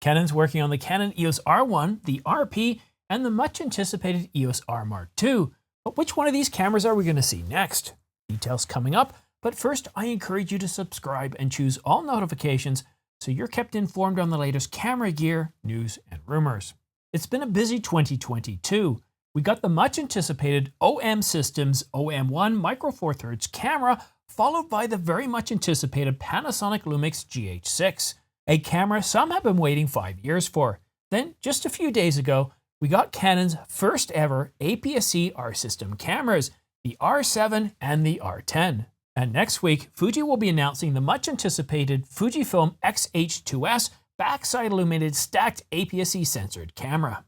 Canon's working on the Canon EOS R1, the RP, and the much anticipated EOS R Mark II. But which one of these cameras are we going to see next? Details coming up, but first I encourage you to subscribe and choose all notifications so you're kept informed on the latest camera gear, news, and rumors. It's been a busy 2022. We got the much anticipated OM Systems OM1 Micro Four Thirds camera, followed by the very much anticipated Panasonic Lumix GH6, a camera some have been waiting 5 years for. Then, just a few days ago, we got Canon's first ever APS-C R system cameras, the R7 and the R10. And next week, Fuji will be announcing the much anticipated Fujifilm X-H2S backside illuminated stacked APS-C censored camera.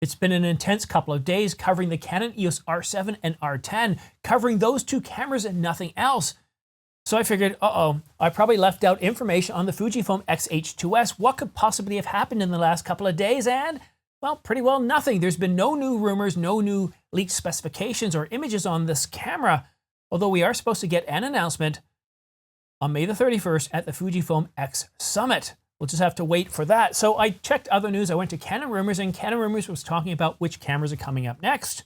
It's been an intense couple of days covering the Canon EOS R7 and R10, covering those two cameras and nothing else. So I figured, I probably left out information on the Fujifilm X-H2S. What could possibly have happened in the last couple of days? And, well, pretty well nothing. There's been no new rumors, no new leaked specifications or images on this camera, although we are supposed to get an announcement on May the 31st at the Fujifilm X Summit. We'll just have to wait for that. So I checked other news. I went to Canon Rumors, and Canon Rumors was talking about which cameras are coming up next.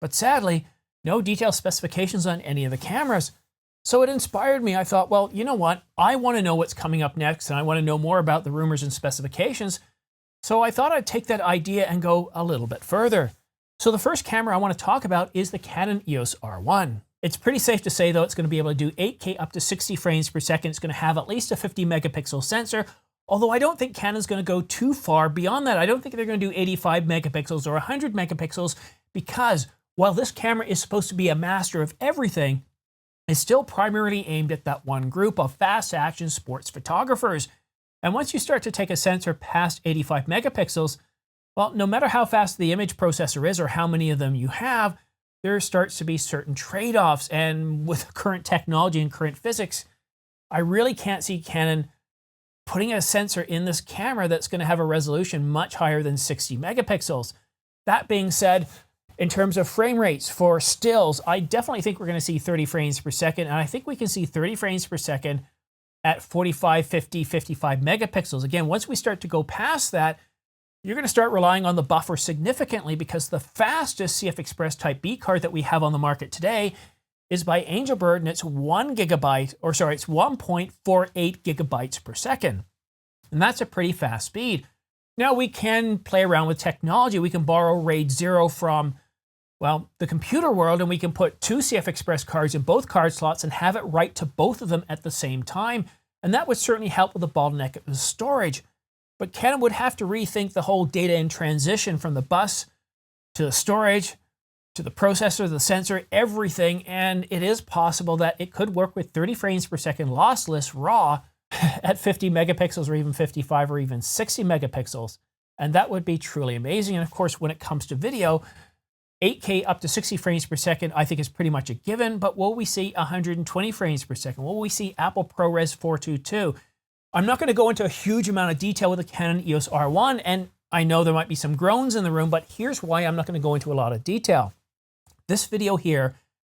But sadly, no detailed specifications on any of the cameras. So it inspired me. I thought, well, you know what? I want to know what's coming up next, and I want to know more about the rumors and specifications. So I thought I'd take that idea and go a little bit further. So the first camera I want to talk about is the Canon EOS R1. It's pretty safe to say, though, it's going to be able to do 8K up to 60 frames per second. It's going to have at least a 50 megapixel sensor, although I don't think Canon's going to go too far beyond that. I don't think they're going to do 85 megapixels or 100 megapixels because while this camera is supposed to be a master of everything, it's still primarily aimed at that one group of fast action sports photographers. And once you start to take a sensor past 85 megapixels, well, no matter how fast the image processor is or how many of them you have, there starts to be certain trade-offs. And with current technology and current physics, I really can't see Canon putting a sensor in this camera that's going to have a resolution much higher than 60 megapixels. That being said, in terms of frame rates for stills, I definitely think we're going to see 30 frames per second. And I think we can see 30 frames per second at 45, 50, 55 megapixels. Again, once we start to go past that, you're going to start relying on the buffer significantly because the fastest CF Express Type B card that we have on the market today is by Angelbird, and it's 1.48 gigabytes per second. And that's a pretty fast speed. Now we can play around with technology. We can borrow RAID 0 from, well, the computer world, and we can put two CF Express cards in both card slots and have it write to both of them at the same time. And that would certainly help with the bottleneck of the storage. But Canon would have to rethink the whole data in transition from the bus to the storage, to the processor, the sensor, everything. And it is possible that it could work with 30 frames per second lossless RAW at 50 megapixels or even 55 or even 60 megapixels. And that would be truly amazing. And of course, when it comes to video, 8K up to 60 frames per second, I think is pretty much a given. But will we see 120 frames per second? Will we see Apple ProRes 422? I'm not going to go into a huge amount of detail with the Canon EOS R1, and I know there might be some groans in the room, but here's why I'm not going to go into a lot of detail. This video here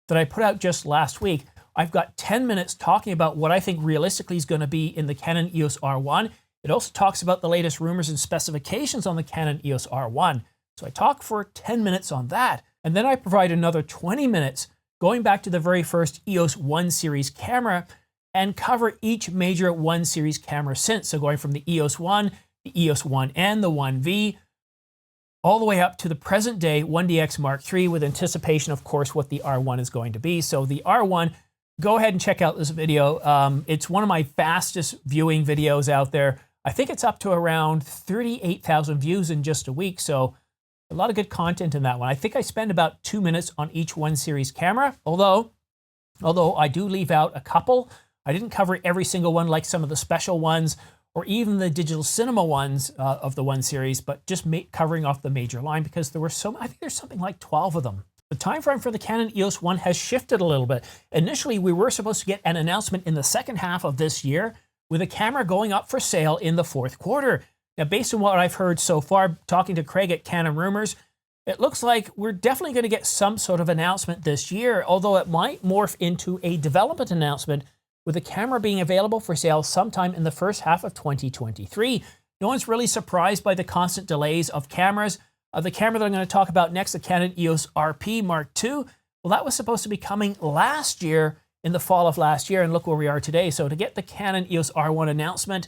that I put out just last week, I've got 10 minutes talking about what I think realistically is going to be in the Canon EOS R1. It also talks about the latest rumors and specifications on the Canon EOS R1. So I talk for 10 minutes on that, and then I provide another 20 minutes going back to the very first EOS 1 series camera and cover each major 1 series camera since. So going from the EOS 1, the EOS 1N, the 1V, all the way up to the present day 1DX Mark III with anticipation, of course, what the R1 is going to be. So the R1, go ahead and check out this video. It's one of my fastest viewing videos out there. I think it's up to around 38,000 views in just a week. So a lot of good content in that one. I think I spend about 2 minutes on each 1 series camera, although I do leave out a couple. I didn't cover every single one like some of the special ones or even the digital cinema ones of the 1 series, but just covering off the major line because there were I think there's something like 12 of them. The time frame for the Canon EOS 1 has shifted a little bit. Initially, we were supposed to get an announcement in the second half of this year with a camera going up for sale in the fourth quarter. Now, based on what I've heard so far, talking to Craig at Canon Rumors, it looks like we're definitely going to get some sort of announcement this year, although it might morph into a development announcement with the camera being available for sale sometime in the first half of 2023. No one's really surprised by the constant delays of cameras. The camera that I'm going to talk about next, the Canon EOS RP Mark II, well, that was supposed to be coming last year, in the fall of last year, and look where we are today. So to get the Canon EOS R1 announcement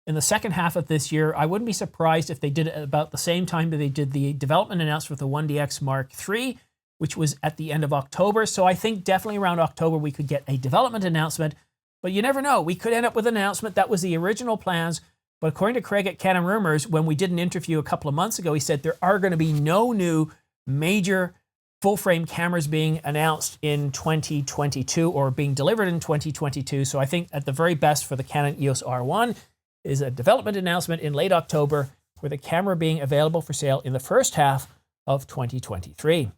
in the second half of this year, I wouldn't be surprised if they did it about the same time that they did the development announcement for the 1DX Mark III, which was at the end of October. So I think definitely around October we could get a development announcement, but you never know. We could end up with an announcement. That was the original plans, but according to Craig at Canon Rumors, when we did an interview a couple of months ago, he said there are going to be no new major full-frame cameras being announced in 2022 or being delivered in 2022. So I think at the very best for the Canon EOS R1 is a development announcement in late October with the camera being available for sale in the first half of 2023.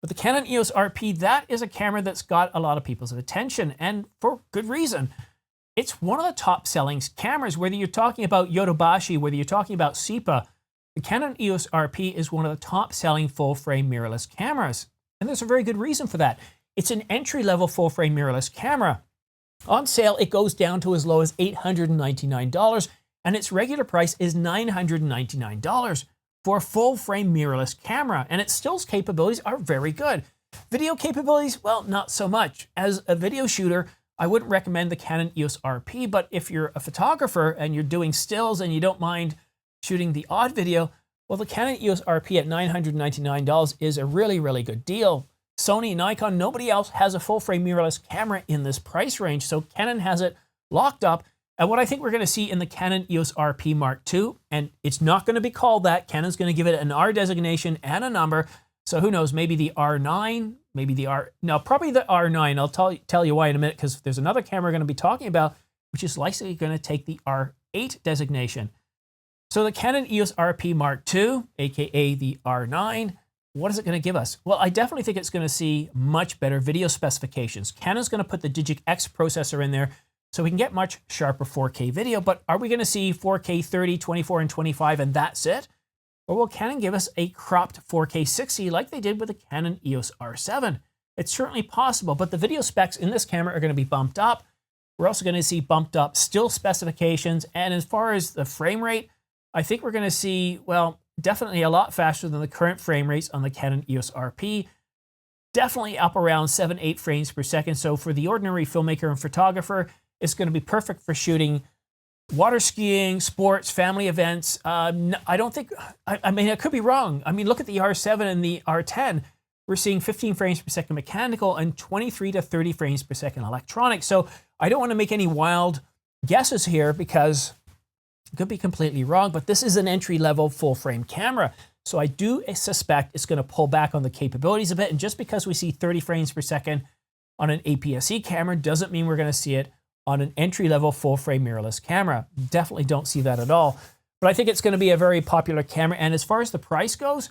But the Canon EOS RP, that is a camera that's got a lot of people's attention, and for good reason. It's one of the top-selling cameras, whether you're talking about Yodobashi, whether you're talking about Sipa. The Canon EOS RP is one of the top-selling full-frame mirrorless cameras, and there's a very good reason for that. It's an entry-level full-frame mirrorless camera. On sale, it goes down to as low as $899, and its regular price is $999 for a full-frame mirrorless camera, and its stills capabilities are very good. Video capabilities, well, not so much. As a video shooter, I wouldn't recommend the Canon EOS RP, but if you're a photographer and you're doing stills and you don't mind shooting the odd video, well, the Canon EOS RP at $999 is a really, really good deal. Sony, Nikon, nobody else has a full-frame mirrorless camera in this price range, so Canon has it locked up. And what I think we're going to see in the Canon EOS RP Mark II, and it's not going to be called that, Canon's going to give it an R designation and a number, so who knows, maybe the R9, maybe the probably the R9. I'll tell you why in a minute, because there's another camera we're going to be talking about, which is likely going to take the R8 designation. So the Canon EOS RP Mark II, aka the R9, what is it going to give us? Well, I definitely think it's going to see much better video specifications. Canon's going to put the Digic X processor in there so we can get much sharper 4K video, but are we going to see 4K 30, 24, and 25 and that's it? Or will Canon give us a cropped 4K 60 like they did with the Canon EOS R7? It's certainly possible, but the video specs in this camera are going to be bumped up. We're also going to see bumped up still specifications, and as far as the frame rate, I think we're going to see, well, definitely a lot faster than the current frame rates on the Canon EOS RP. Definitely up around 7-8 frames per second. So for the ordinary filmmaker and photographer, it's going to be perfect for shooting water skiing, sports, family events. I don't think, I mean, I could be wrong. I mean, look at the R7 and the R10. We're seeing 15 frames per second mechanical and 23 to 30 frames per second electronic. So I don't want to make any wild guesses here because it could be completely wrong, but this is an entry-level full-frame camera. So I do suspect it's going to pull back on the capabilities a bit. And just because we see 30 frames per second on an APS-C camera doesn't mean we're going to see it on an entry-level full-frame mirrorless camera. Definitely don't see that at all. But I think it's going to be a very popular camera. And as far as the price goes,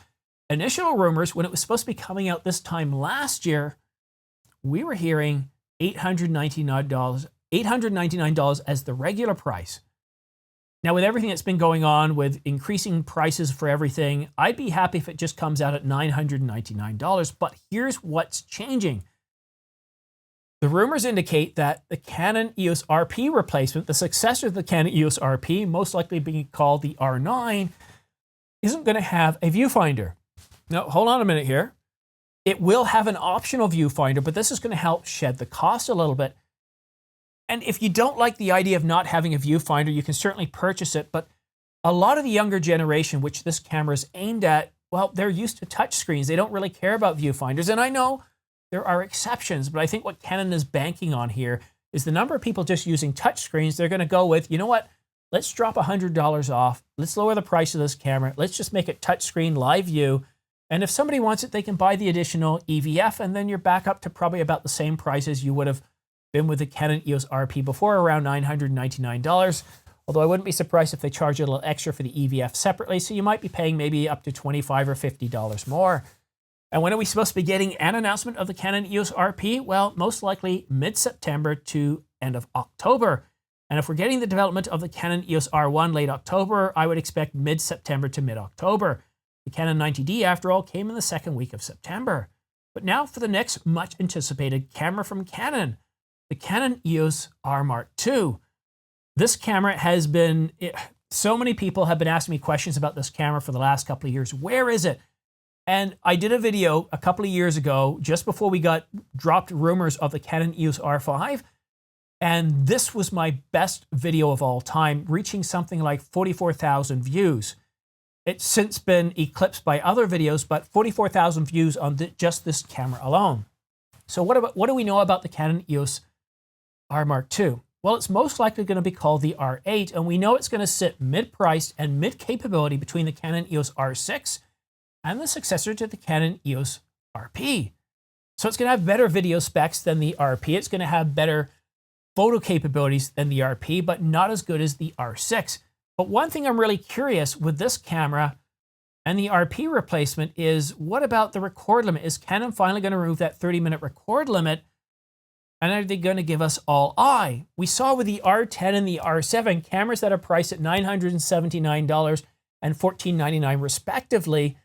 initial rumors, when it was supposed to be coming out this time last year, we were hearing $899 as the regular price. Now, with everything that's been going on with increasing prices for everything, I'd be happy if it just comes out at $999. But here's what's changing. The rumors indicate that the Canon EOS RP replacement, the successor to the Canon EOS RP, most likely being called the R9, isn't going to have a viewfinder. Now, hold on a minute here. It will have an optional viewfinder, but this is going to help shed the cost a little bit. And if you don't like the idea of not having a viewfinder, you can certainly purchase it. But a lot of the younger generation, which this camera is aimed at, well, they're used to touch screens. They don't really care about viewfinders. And I know there are exceptions, but I think what Canon is banking on here is the number of people just using touch screens. They're going to go with, you know what? Let's drop $100 off. Let's lower the price of this camera. Let's just make it touchscreen live view. And if somebody wants it, they can buy the additional EVF, and then you're back up to probably about the same price as you would have been with the Canon EOS RP before, around $999. Although I wouldn't be surprised if they charge a little extra for the EVF separately, so you might be paying maybe up to $25 or $50 more. And when are we supposed to be getting an announcement of the Canon EOS RP? Well, most likely mid-September to end of October. And if we're getting the development of the Canon EOS R1 late October, I would expect mid-September to mid-October. The Canon 90D, after all, came in the second week of September. But now for the next much-anticipated camera from Canon, the Canon EOS R Mark II. This camera has been, So many people have been asking me questions about this camera for the last couple of years. Where is it? And I did a video a couple of years ago, just before we got dropped rumors of the Canon EOS R5. And this was my best video of all time, reaching something like 44,000 views. It's since been eclipsed by other videos, but 44,000 views on just this camera alone. So what do we know about the Canon EOS R Mark II? Well, it's most likely going to be called the R8, and we know it's going to sit mid-priced and mid-capability between the Canon EOS R6 and the successor to the Canon EOS RP. So it's going to have better video specs than the RP. It's going to have better photo capabilities than the RP, but not as good as the R6. But one thing I'm really curious with this camera and the RP replacement is, what about the record limit? Is Canon finally going to remove that 30-minute record limit? And are they going to give us all eye? We saw with the R10 and the R7, cameras that are priced at $979 and $1,499 respectively,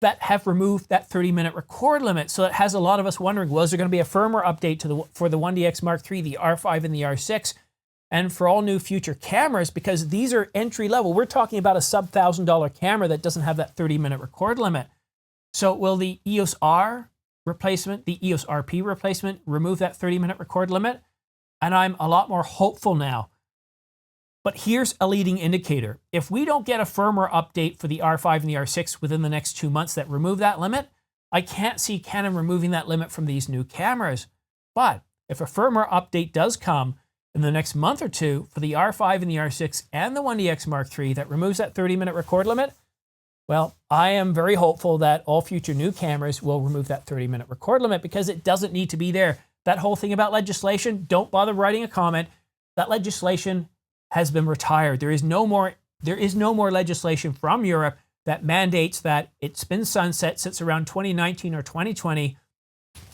that have removed that 30-minute record limit. So it has a lot of us wondering, well, is there going to be a firmware update for the 1DX Mark III, the R5 and the R6, and for all new future cameras? Because these are entry level. We're talking about a sub-$1,000 camera that doesn't have that 30-minute record limit. So will the EOS R replacement, the EOS RP replacement, remove that 30-minute record limit? And I'm a lot more hopeful now. But here's a leading indicator. If we don't get a firmware update for the R5 and the R6 within the next 2 months that remove that limit, I can't see Canon removing that limit from these new cameras. But if a firmware update does come in the next month or two for the R5 and the R6 and the 1DX Mark III that removes that 30-minute record limit, well, I am very hopeful that all future new cameras will remove that 30-minute record limit, because it doesn't need to be there. That whole thing about legislation, don't bother writing a comment. That legislation has been retired. There is no more legislation from Europe that mandates that. It's been sunset since around 2019 or 2020.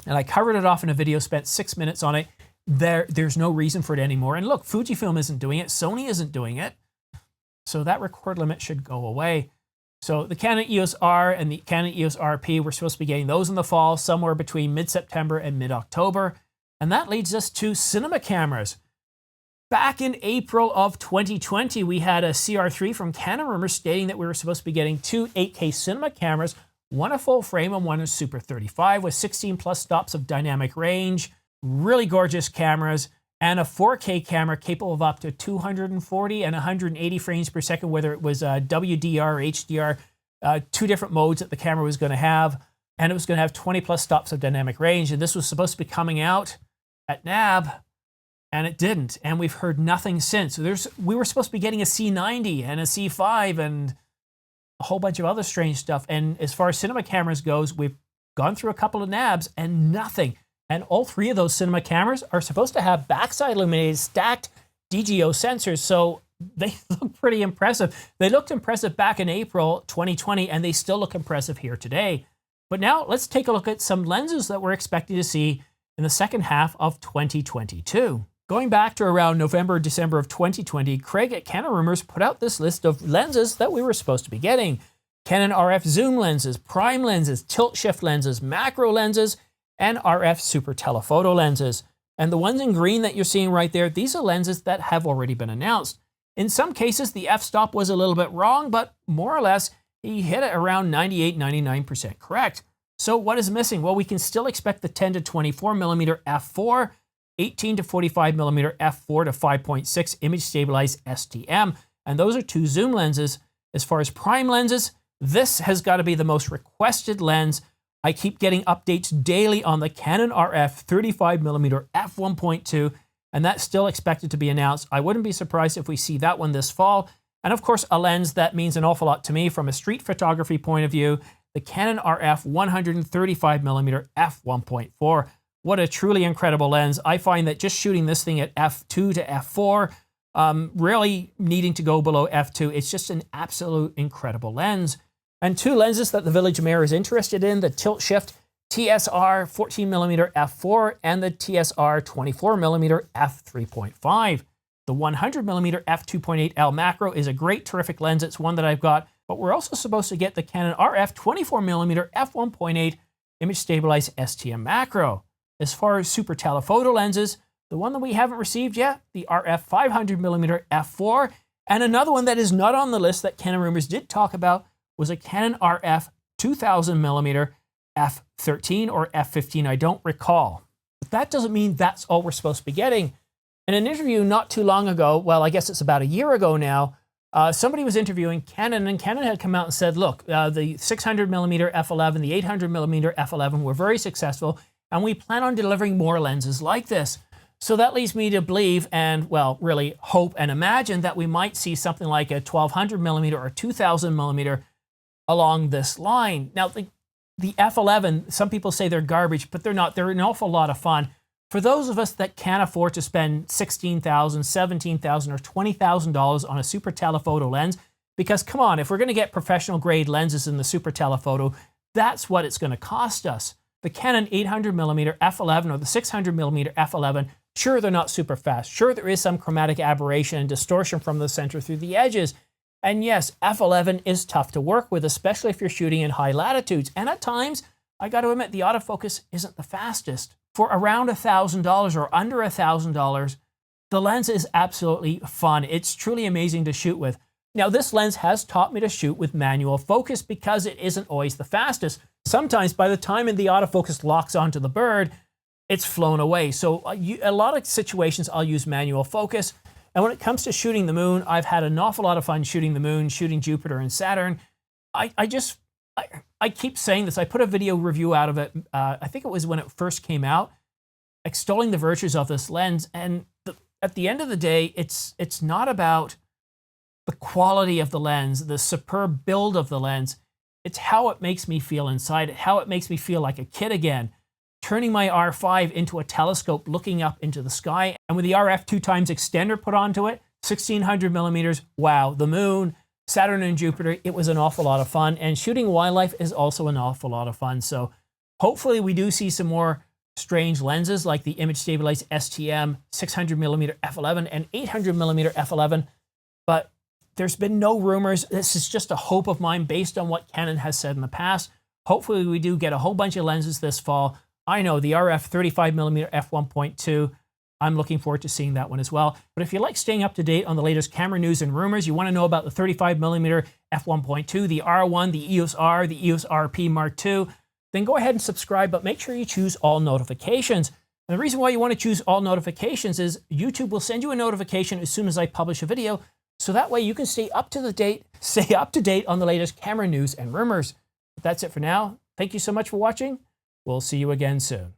And I covered it off in a video, spent 6 minutes on it. There's no reason for it anymore. And look, Fujifilm isn't doing it. Sony isn't doing it. So that record limit should go away. So the Canon EOS R and the Canon EOS RP, we're supposed to be getting those in the fall, somewhere between mid-September and mid-October. And that leads us to cinema cameras. Back in April of 2020, we had a CR3 from Canon rumors stating that we were supposed to be getting 2 8K cinema cameras, one a full frame and one a Super 35 with 16 plus stops of dynamic range, really gorgeous cameras, and a 4K camera capable of up to 240 and 180 frames per second, whether it was WDR or HDR, 2 different modes that the camera was going to have, and it was going to have 20 plus stops of dynamic range. And this was supposed to be coming out at NAB, and it didn't. And we've heard nothing since. So we were supposed to be getting a C90 and a C5 and a whole bunch of other strange stuff. And as far as cinema cameras goes, we've gone through a couple of NABs and nothing. And all 3 of those cinema cameras are supposed to have backside illuminated stacked DGO sensors. So they look pretty impressive. They looked impressive back in April 2020, and they still look impressive here today. But now let's take a look at some lenses that we're expecting to see in the second half of 2022. Going back to around November, December of 2020, Craig at Canon Rumors put out this list of lenses that we were supposed to be getting. Canon RF zoom lenses, prime lenses, tilt shift lenses, macro lenses, and RF super telephoto lenses. And the ones in green that you're seeing right there, these are lenses that have already been announced. In some cases, the f-stop was a little bit wrong, but more or less, he hit it around 98-99% correct. So what is missing? Well, we can still expect the 10 to 24 millimeter f4, 18 to 45 millimeter f4 to 5.6 image stabilized STM. And those are 2 zoom lenses. As far as prime lenses, this has got to be the most requested lens. I keep getting updates daily on the Canon RF 35mm f1.2, and that's still expected to be announced. I wouldn't be surprised if we see that one this fall. And of course, a lens that means an awful lot to me from a street photography point of view, the Canon RF 135mm f1.4. What a truly incredible lens. I find that just shooting this thing at f2 to f4, really needing to go below f2, it's just an absolute incredible lens. And 2 lenses that the Village Mayor is interested in, the tilt shift TSR 14mm f4 and the TSR 24mm f3.5. The 100mm f2.8L macro is a great, terrific lens. It's one that I've got, but we're also supposed to get the Canon RF 24mm f1.8 image stabilized STM macro. As far as super telephoto lenses, the one that we haven't received yet, the RF 500mm f4 And another one that is not on the list that Canon rumors did talk about was a Canon RF 2000mm f13 or f15, I don't recall. But that doesn't mean that's all we're supposed to be getting. In an interview not too long ago, well, I guess it's about a year ago now, somebody was interviewing Canon, and Canon had come out and said, look, the 600mm f11, the 800mm f11 were very successful, and we plan on delivering more lenses like this. So that leads me to believe and, well, really hope and imagine that we might see something like a 1200mm or 2000mm along this line. Now, the f11, some people say they're garbage, but they're not. They're an awful lot of fun. For those of us that can't afford to spend $16,000, $17,000, or $20,000 on a super telephoto lens, because come on, if we're going to get professional grade lenses in the super telephoto, that's what it's going to cost us. The Canon 800mm f11 or the 600mm f11, sure, they're not super fast. Sure, there is some chromatic aberration and distortion from the center through the edges. And yes, f11 is tough to work with, especially if you're shooting in high latitudes. And at times, I got to admit, the autofocus isn't the fastest. For around $1,000 or under $1,000, the lens is absolutely fun. It's truly amazing to shoot with. Now, this lens has taught me to shoot with manual focus because it isn't always the fastest. Sometimes by the time the autofocus locks onto the bird, it's flown away. So a lot of situations I'll use manual focus. And when it comes to shooting the moon, I've had an awful lot of fun shooting the moon, shooting Jupiter and Saturn. I keep saying this. I put a video review out of it. I think it was when it first came out, extolling the virtues of this lens. And at the end of the day, it's not about the quality of the lens, the superb build of the lens. It's how it makes me feel inside it, how it makes me feel like a kid again. Turning my R5 into a telescope, looking up into the sky, and with the RF 2x extender put onto it, 1600mm, wow, the moon, Saturn and Jupiter, it was an awful lot of fun. And shooting wildlife is also an awful lot of fun. So hopefully we do see some more strange lenses like the image stabilized STM 600mm f11 and 800mm f11. But there's been no rumors. This is just a hope of mine based on what Canon has said in the past. Hopefully we do get a whole bunch of lenses this fall. I know the RF 35mm f1.2, I'm looking forward to seeing that one as well. But if you like staying up to date on the latest camera news and rumors, you want to know about the 35mm f1.2, the R1, the EOS R, the EOS RP Mark II, then go ahead and subscribe, but make sure you choose all notifications. And the reason why you want to choose all notifications is YouTube will send you a notification as soon as I publish a video, so that way you can stay up to date on the latest camera news and rumors. But that's it for now. Thank you so much for watching. We'll see you again soon.